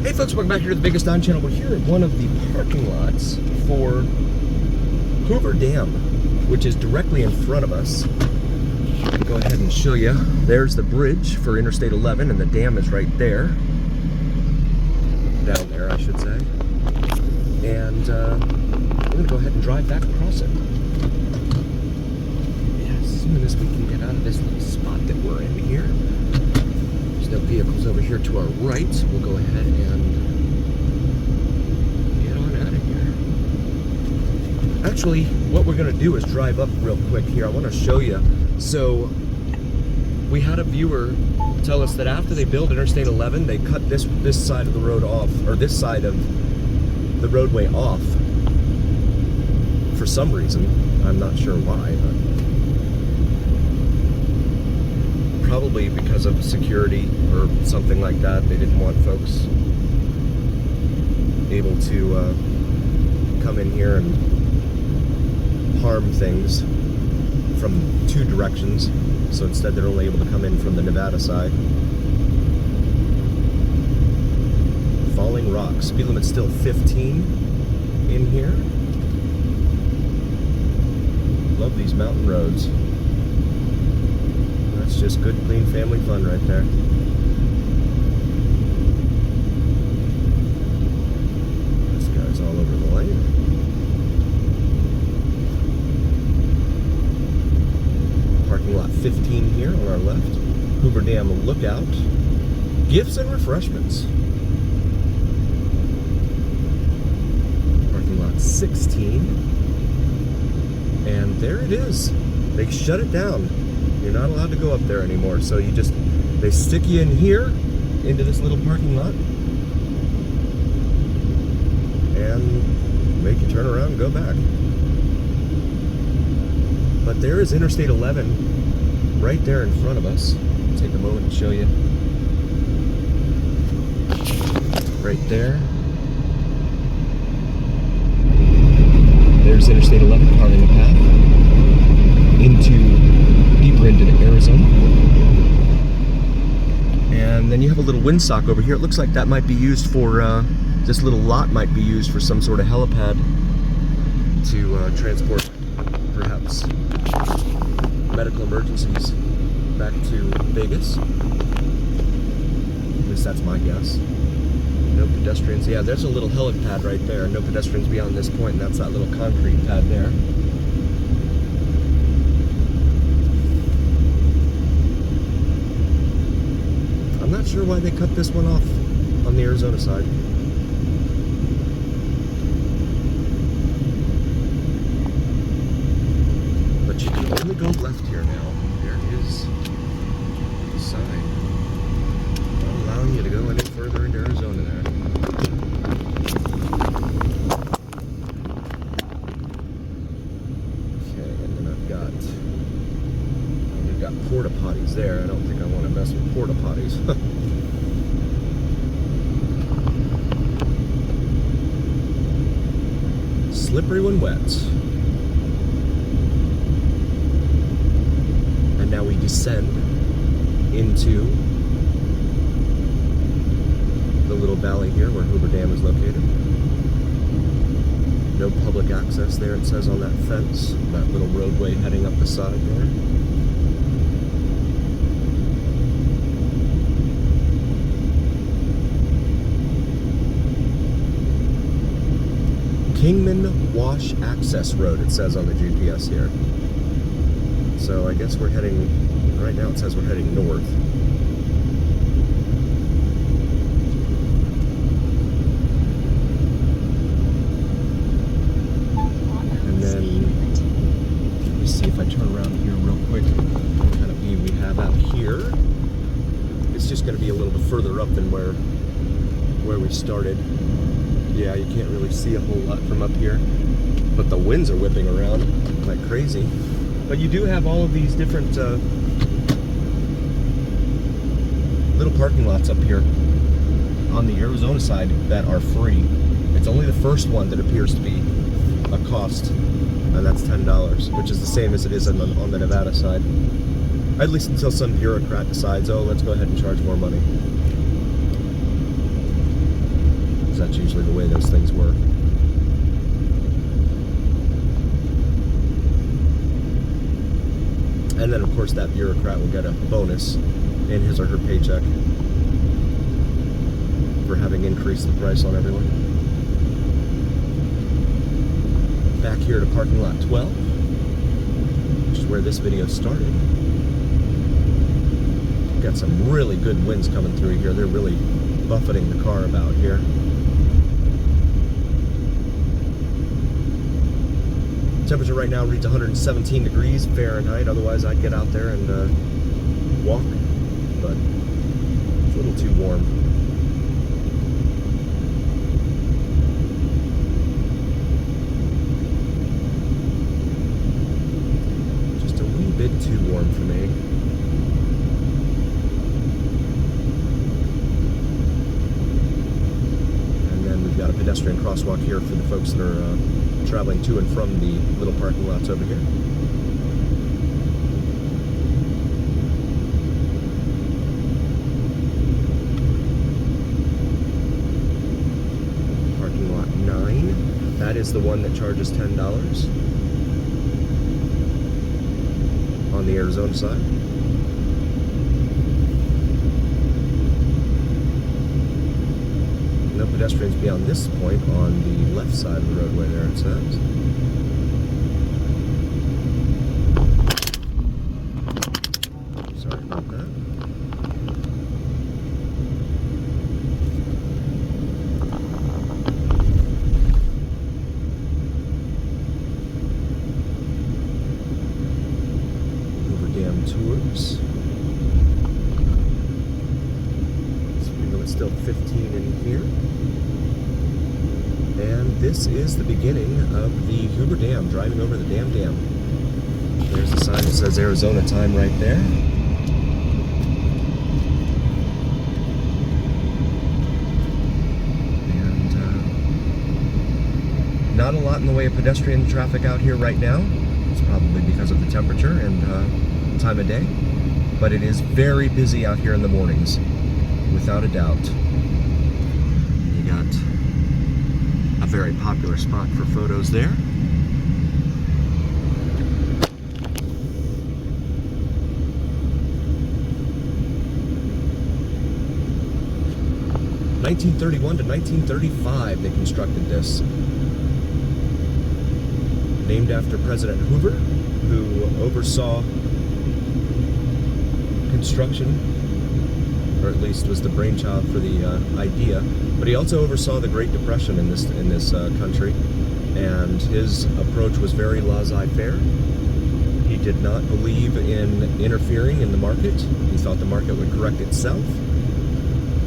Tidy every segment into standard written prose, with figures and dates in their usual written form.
Hey folks, welcome back here to the Biggest On channel. We're here at one of the parking lots for Hoover Dam, which is directly in front of us. I'll go ahead and show you. There's the bridge for Interstate 11, and the dam is right there. Down there, I should say. And we're going to go ahead and drive back across it. Yeah, as soon as we can get out of this little spot that we're in here. There's no vehicles over here to our right, so we'll go ahead and get on out of here. Actually, what we're going to do is drive up real quick here. I want to show you. So, we had a viewer tell us that after they built Interstate 11, they cut this side of the road off, or this side of the roadway off for some reason. I'm not sure why, but probably because of security or something like that. They didn't want folks able to come in here and harm things from two directions. So instead they're only able to come in from the Nevada side. Falling rocks. Speed limit's still 15 in here. Love these mountain roads. That's just good, clean family fun right there. This guy's all over the lane. Parking lot 15 here on our left. Hoover Dam lookout. Gifts and refreshments. Parking lot 16. And there it is. They shut it down. You're not allowed to go up there anymore. So they stick you in here, into this little parking lot, and make you turn around and go back. But there is Interstate 11 right there in front of us. I'll take a moment to show you. Right there. There's Interstate 11 carving a path deeper into Arizona. And then you have a little windsock over here. It looks like that might be used for, this little lot might be used for some sort of helipad to transport, perhaps, medical emergencies back to Vegas. At least that's my guess. No pedestrians. Yeah, there's a little helipad right there. No pedestrians beyond this point, and that's that little concrete pad there. I'm not sure why they cut this one off on the Arizona side. But you can only go left here now. There is the sign. Not allowing you to go any further into Arizona there. Okay, and then we've got porta potties there. I don't think I want to mess with porta potties. Slippery when wet. And now we descend into the little valley here where Hoover Dam is located. No public access there, it says on that fence. That little roadway heading up the side there. Kingman Wash Access Road, it says on the GPS here. So I guess we're heading, right now it says we're heading north. And then, let me see if I turn around here real quick. What kind of view we have out here. It's just going to be a little bit further up than where we started. Yeah, you can't really see a whole lot from up here, but the winds are whipping around like crazy. But you do have all of these different little parking lots up here on the Arizona side that are free. It's only the first one that appears to be a cost, and that's $10, which is the same as it is on the Nevada side. At least until some bureaucrat decides, oh, let's go ahead and charge more money. That's usually the way those things work. And then, of course, that bureaucrat will get a bonus in his or her paycheck for having increased the price on everyone. Back here to parking lot 12, which is where this video started. Got some really good winds coming through here. They're really buffeting the car about here. Temperature right now reads 117 degrees Fahrenheit. Otherwise, I'd get out there and walk, but it's a little too warm. Just a wee bit too warm for me. And then we've got a pedestrian crosswalk here for the folks that are traveling to and from the little parking lots over here. Parking lot 9. That is the one that charges $10 on the Arizona side. No pedestrians beyond this point on the left side of the roadway there, it says. Sorry about that. Hoover Dam tours. So we know it's still 15 in here. And this is the beginning of the Hoover Dam, driving over the dam. There's the sign that says Arizona time right there. And not a lot in the way of pedestrian traffic out here right now. It's probably because of the temperature and time of day. But it is very busy out here in the mornings, without a doubt. You got a very popular spot for photos there. (1931 to 1935) they constructed this. Named after President Hoover, who oversaw construction, or at least was the brainchild for the idea. But he also oversaw the Great Depression in this country, and his approach was very laissez-faire. He did not believe in interfering in the market. He thought the market would correct itself.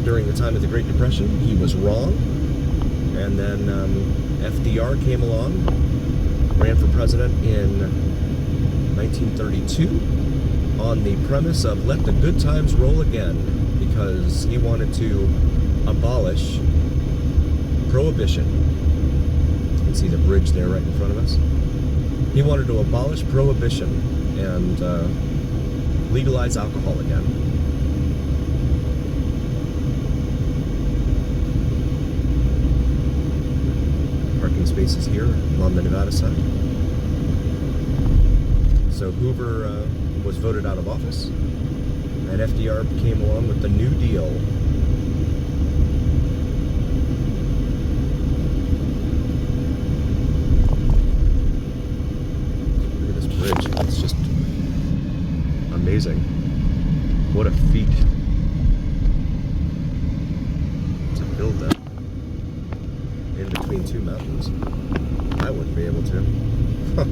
During the time of the Great Depression, he was wrong. And then FDR came along, ran for president in 1932 on the premise of let the good times roll again, because he wanted to abolish prohibition. You can see the bridge there right in front of us. He wanted to abolish prohibition and legalize alcohol again. Parking spaces here on the Nevada side. So Hoover was voted out of office, and FDR came along with the New Deal. Look at this bridge. It's just amazing. What a feat to build that in between two mountains. I wouldn't be able to. Huh.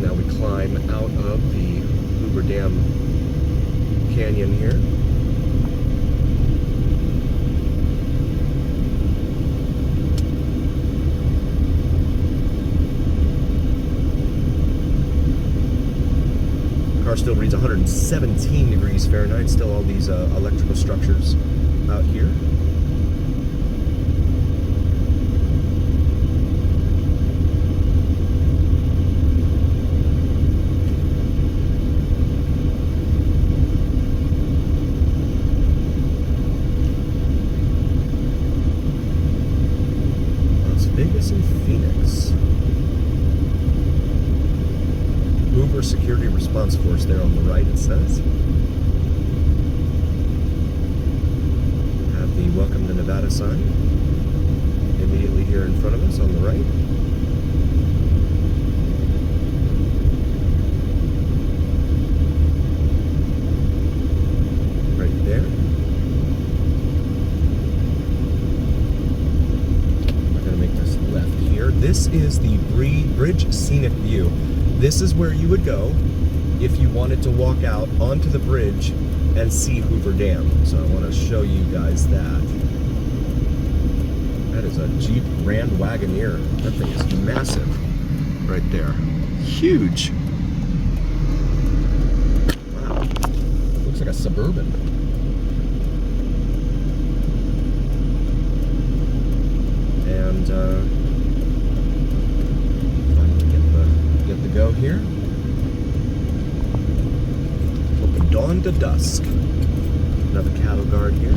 Now we climb out of the Hoover Dam canyon here. Car still reads 117 degrees Fahrenheit. Still all these electrical structures out here. River Security Response Force there on the right, it says. Have the Welcome to Nevada sign immediately here in front of us on the right. Right there. We're going to make this left here. This is the Bridge Scenic View. This is where you would go if you wanted to walk out onto the bridge and see Hoover Dam. So I want to show you guys that. That is a Jeep Grand Wagoneer. That thing is massive right there. Huge. Wow. Looks like a Suburban. And finally get the go here. Open dawn to dusk. Another cattle guard here.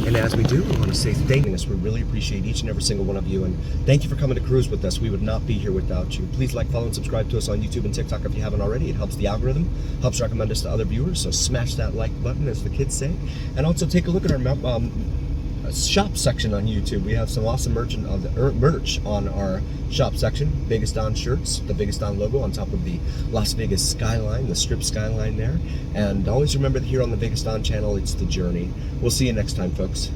And as we do, we want to say thank you. We really appreciate each and every single one of you, and thank you for coming to cruise with us. We would not be here without you. Please like, follow, and subscribe to us on YouTube and TikTok if you haven't already. It helps the algorithm, helps recommend us to other viewers, so smash that like button, as the kids say. And also take a look at our shop section on YouTube. We have some awesome merch on our shop section. Vegas Don shirts, the Vegas Don logo on top of the Las Vegas skyline, the strip skyline there. And always remember that here on the Vegas Don channel, it's the journey. We'll see you next time, folks.